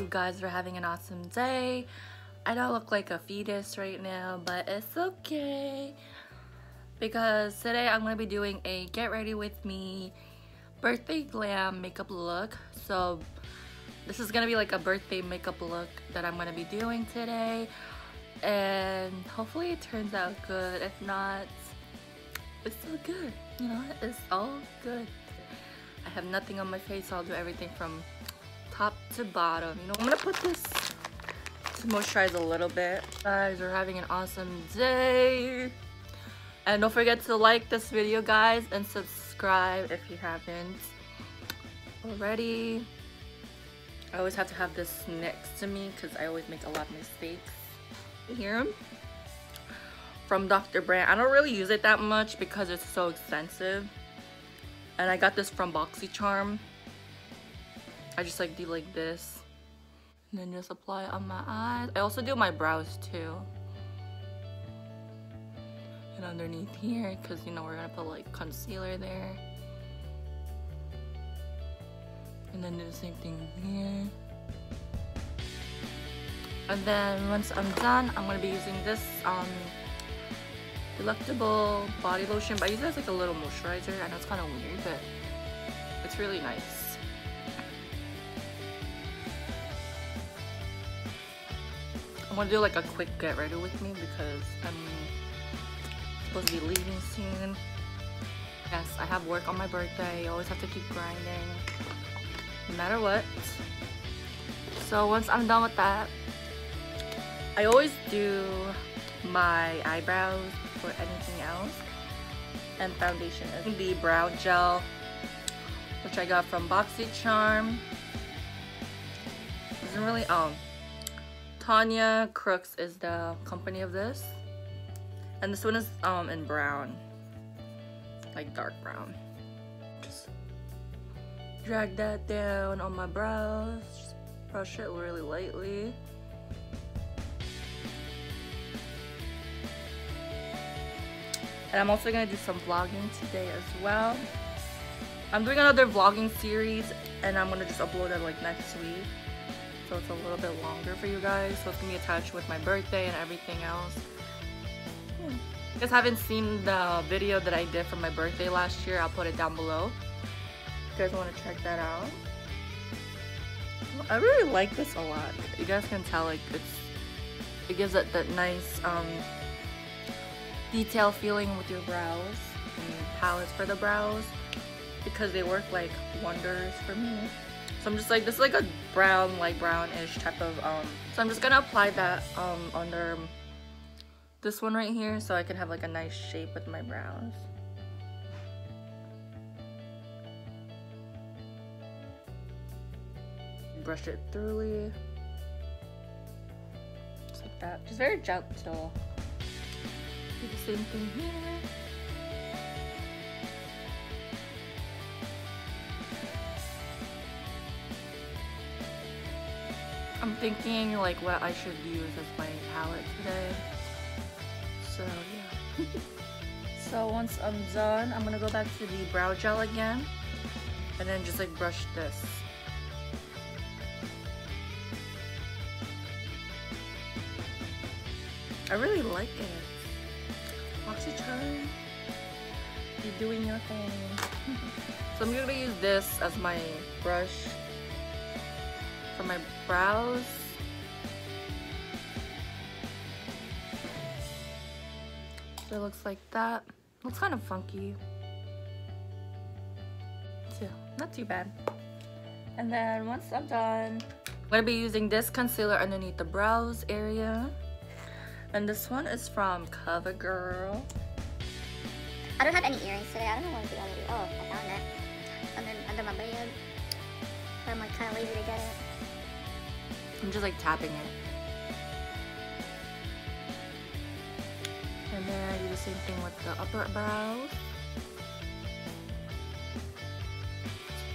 guys are having an awesome day. I know I look like a fetus right now, but it's okay because today I'm going to be doing a get ready with me birthday glam makeup look. So this is going to be like a birthday makeup look that I'm going to be doing today, and hopefully it turns out good. If not, it's still good, you know, it's all good. I have nothing on my face, so I'll do everything from top to bottom. You know, I'm gonna put this to moisturize a little bit. Guys, we're having an awesome day, and don't forget to like this video, guys, and subscribe if you haven't already. I always have to have this next to me because I always make a lot of mistakes here. From Dr. Brand. I don't really use it that much because it's so expensive, and I got this from BoxyCharm. I just like do like this and then just apply it on my eyes. I also do my brows too, and underneath here, because you know we're gonna put like concealer there, and then do the same thing here. And then once I'm done, I'm gonna be using this delectable body lotion, but I use it as like a little moisturizer. I know it's kind of weird, but it's really nice. I'm gonna do like a quick get ready with me because I'm supposed to be leaving soon. Yes, I have work on my birthday. You always have to keep grinding no matter what. So once I'm done with that, I always do my eyebrows before anything else, and foundation is the brow gel, which I got from BoxyCharm. Isn't really Tanya Crooks is the company of this, and this one is in brown, like dark brown. Just drag that down on my brows, just brush it really lightly. And I'm also gonna do some vlogging today as well. I'm doing another vlogging series, and I'm gonna just upload it like next week, so it's a little bit longer for you guys. So it's gonna be attached with my birthday and everything else. If you guys haven't seen the video that I did for my birthday last year, I'll put it down below if you guys want to check that out. I really like this a lot. You guys can tell, like, it gives it that nice detail feeling with your brows, and palettes for the brows, because they work like wonders for me. So I'm just like, this is like a brown, like brownish type of so I'm just gonna apply that under this one right here, so I can have like a nice shape with my brows. Brush it thoroughly, just like that, just very gentle. Do the same thing here. I'm thinking like what I should use as my palette today. So yeah. So once I'm done, I'm gonna go back to the brow gel again, and then just like brush this. I really like it. BoxyCharm, you're doing your thing. So I'm gonna use this as my brush for my brows. So it looks like that. Looks kind of funky. So not too bad. And then once I'm done, I'm gonna be using this concealer underneath the brows area. And this one is from CoverGirl. I don't have any earrings today. I don't know what the other. Oh, I found it. Under my bed. But I'm like kind of lazy to get it. I'm just like tapping it. And then I do the same thing with the upper brows.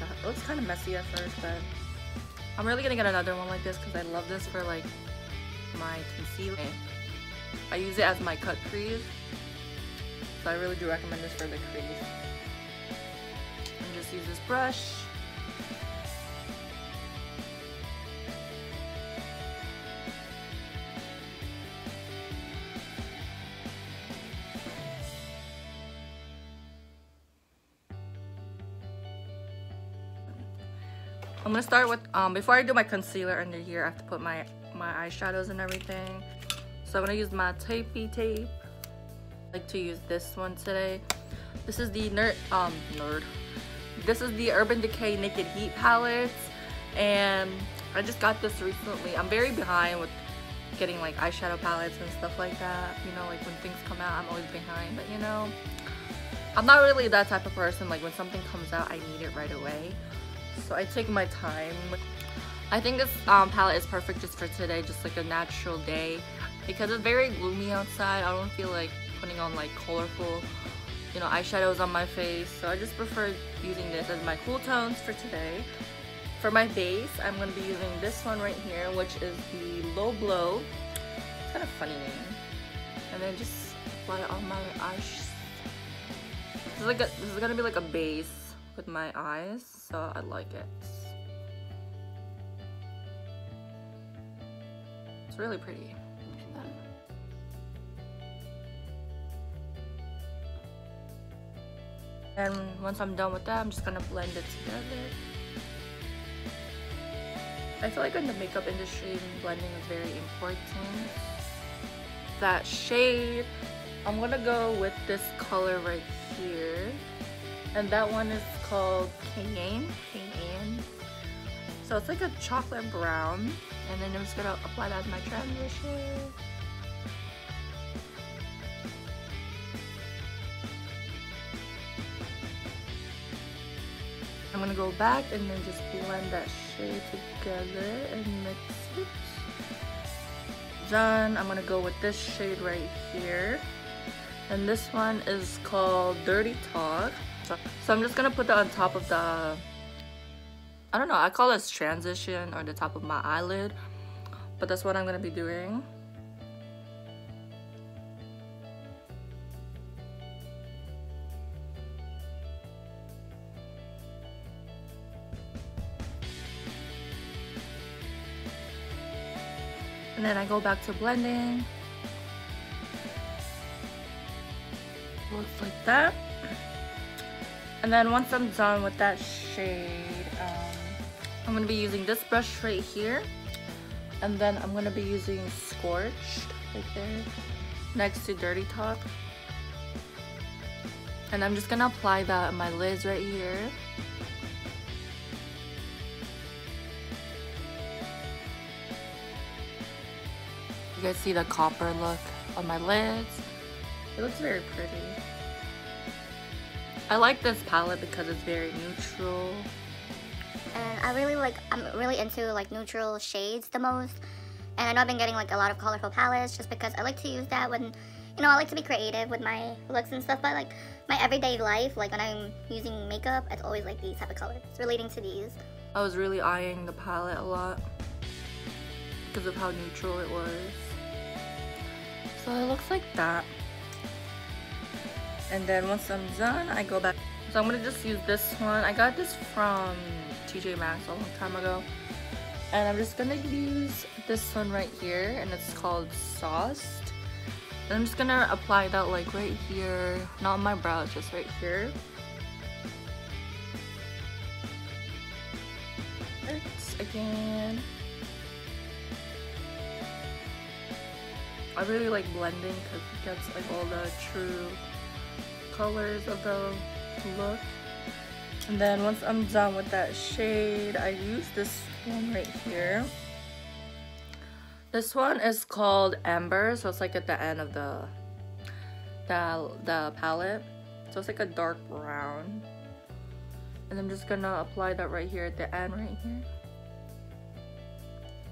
It looks kind of messy at first, but I'm really gonna get another one like this because I love this for like my concealer. I use it as my cut crease, so I really do recommend this for the crease. And just use this brush I'm gonna start with before I do my concealer under here, I have to put my eyeshadows and everything. So I'm gonna use my tapey tape. I like to use this one today. This is the This is the Urban Decay Naked Heat palettes, and I just got this recently. I'm very behind with getting like eyeshadow palettes and stuff like that. You know, like when things come out, I'm always behind. But you know, I'm not really that type of person. Like when something comes out, I need it right away. So I take my time. I think this palette is perfect just for today, just like a natural day, because it's very gloomy outside. I don't feel like putting on like colorful, you know, eyeshadows on my face. So I just prefer using this as my cool tones for today. For my base, I'm going to be using this one right here, which is the Low Blow. It's kind of funny name. And then just apply it on my eyes. This is going to be like a base with my eyes, so I like it. It's really pretty. And once I'm done with that, I'm just gonna blend it together. I feel like in the makeup industry, blending is very important. That shade, I'm gonna go with this color right here. And that one is called Cayenne. So it's like a chocolate brown. And then I'm just gonna apply that as my transition. I'm gonna go back and then just blend that shade together and mix it. Done. I'm gonna go with this shade right here. And this one is called Dirty Talk. So I'm just gonna put that on top of the, I don't know, I call this transition or the top of my eyelid, but that's what I'm gonna be doing. And then I go back to blending. Looks like that. And then once I'm done with that shade, I'm gonna be using this brush right here. And then I'm gonna be using Scorched right there next to Dirty Talk. And I'm just gonna apply that on my lids right here. You guys see the copper look on my lids? It looks very pretty. I like this palette because it's very neutral. And I'm really into like neutral shades the most. And I know I've been getting like a lot of colorful palettes just because I like to use that when, you know, I like to be creative with my looks and stuff. But like my everyday life, like when I'm using makeup, it's always like these type of colors, relating to these. I was really eyeing the palette a lot because of how neutral it was. So it looks like that. And then once I'm done, I go back. So I'm gonna just use this one. I got this from TJ Maxx a long time ago. And I'm just gonna use this one right here, and it's called Sauced. And I'm just gonna apply that like right here, not on my brows, just right here. It's again. I really like blending because it gets like all the true colors of the look. And then once I'm done with that shade, I use this one right here. This one is called Amber, so it's like at the end of the palette. So it's like a dark brown. And I'm just gonna apply that right here at the end right here.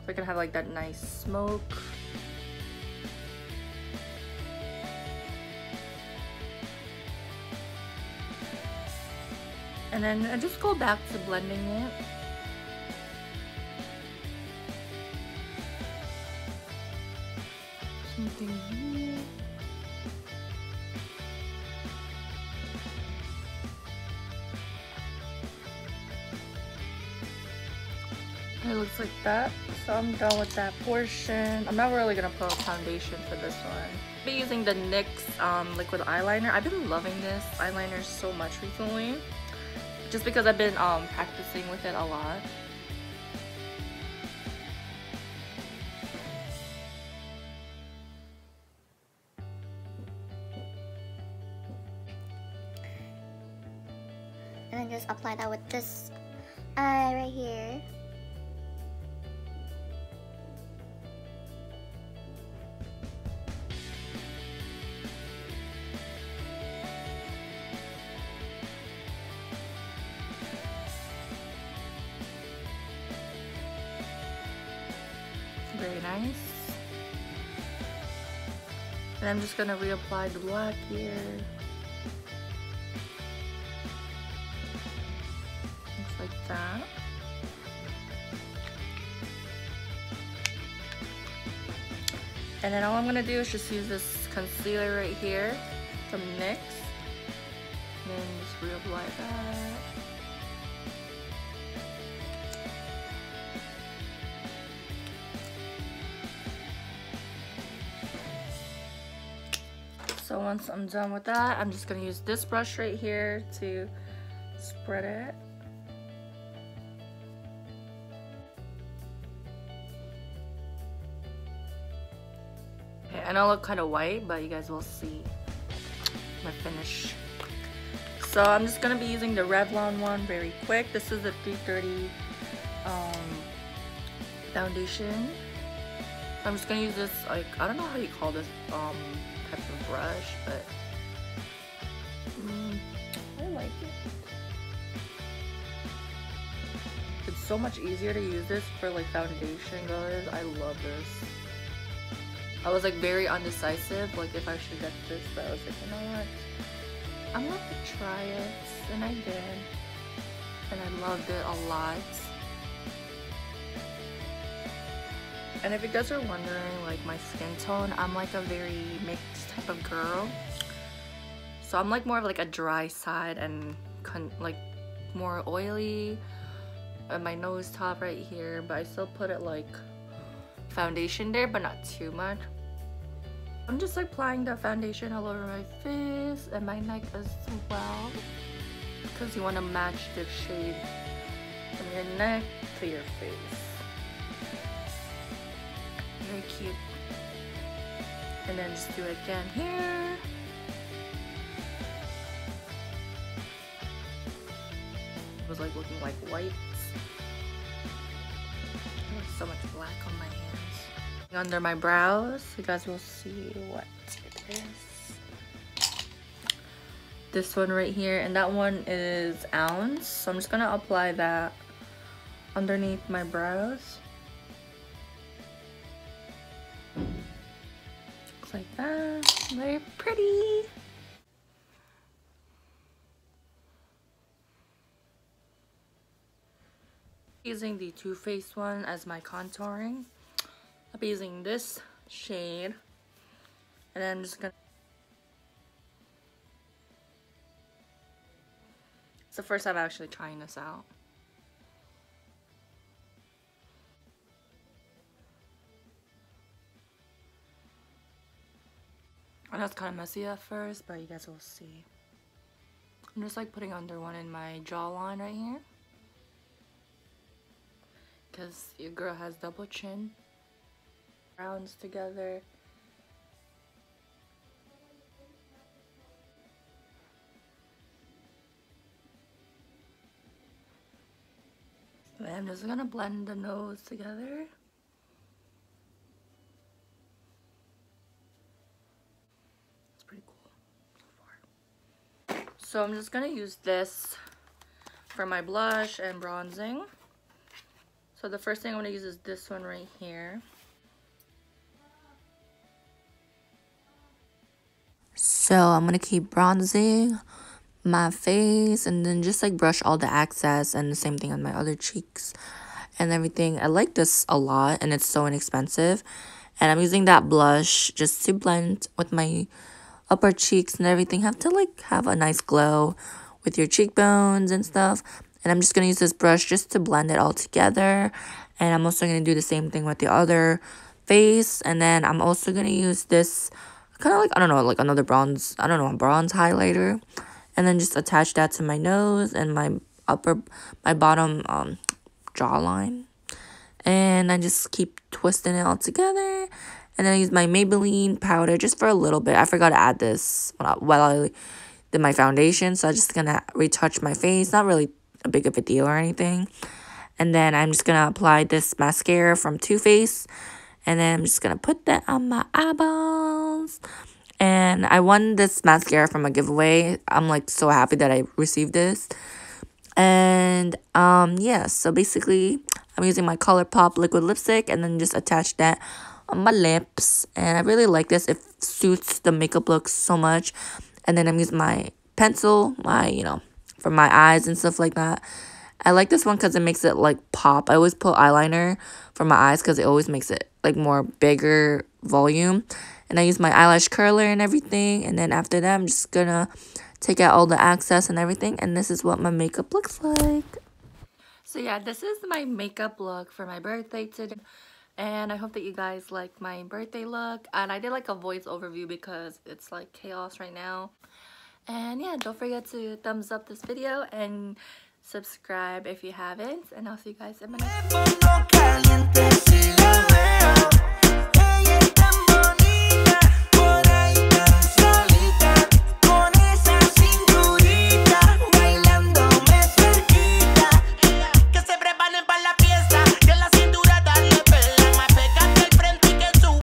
So I can have like that nice smoke. And then I just go back to blending it. Something here. It looks like that. So I'm done with that portion. I'm not really gonna put a foundation for this one. I'll be using the NYX liquid eyeliner. I've been loving this eyeliner so much recently, just because I've been practicing with it a lot. And then just apply that with this eye right here. Very nice. And I'm just gonna reapply the black here. Looks like that. And then all I'm gonna do is just use this concealer right here from NYX. And then just reapply that. So once I'm done with that, I'm just gonna use this brush right here to spread it. Okay, I know I look kind of white, but you guys will see my finish. So I'm just gonna be using the Revlon one very quick. This is the 330 foundation. I'm just gonna use this, like, I don't know how you call this type of brush, but I like it. It's so much easier to use this for like foundation, guys. I love this. I was like very undecisive, like if I should get this, but I was like, you know what? I'm gonna try it, and I did, and I loved it a lot. And if you guys are wondering, like my skin tone, I'm like a very mixed type of girl. So I'm like more of like a dry side and like more oily at my nose top right here, but I still put it like foundation there, but not too much. I'm just like applying the foundation all over my face and my neck as well, because you want to match the shade from your neck to your face. Very cute. And then just do it again here. It was like looking like white. There's so much black on my hands. Under my brows, you guys will see what it is. This one right here, and that one is Ounce. So I'm just gonna apply that underneath my brows. Looks like that. Very pretty. Using the Too Faced one as my contouring. I'll be using this shade, and then I'm just gonna. It's the first time I'm actually trying this out. I know it's kind of messy at first, but you guys will see. I'm just like putting under one in my jawline right here, because your girl has double chin. Rounds together. And I'm just gonna blend the nose together. It's pretty cool so far. So I'm just gonna use this for my blush and bronzing. So the first thing I'm gonna use is this one right here. So I'm gonna keep bronzing my face and then just like brush all the excess, and the same thing on my other cheeks and everything. I like this a lot, and it's so inexpensive. And I'm using that blush just to blend with my upper cheeks and everything. Have to like have a nice glow with your cheekbones and stuff. And I'm just gonna use this brush just to blend it all together. And I'm also gonna do the same thing with the other face. And then I'm also gonna use this kind of like, I don't know, like another bronze, I don't know, a bronze highlighter, and then just attach that to my nose and my bottom jawline, and I just keep twisting it all together. And then I use my Maybelline powder just for a little bit. I forgot to add this while I did my foundation. So I'm just gonna retouch my face. Not really a big of a deal or anything. And then I'm just gonna apply this mascara from Too Faced. And then I'm just gonna put that on my eyeballs. And I won this mascara from a giveaway. I'm like so happy that I received this. And yeah, so basically I'm using my ColourPop liquid lipstick and then just attach that on my lips. And I really like this. It suits the makeup look so much. And then I'm using my pencil, for my eyes and stuff like that. I like this one because it makes it like pop. I always put eyeliner for my eyes because it always makes it like more bigger volume. And I use my eyelash curler and everything. And then after that, I'm just gonna take out all the excess and everything. And this is what my makeup looks like. So yeah, this is my makeup look for my birthday today. And I hope that you guys like my birthday look. And I did like a voice overview because it's like chaos right now. And yeah, don't forget to thumbs up this video and subscribe if you haven't. And I'll see you guys in my next video.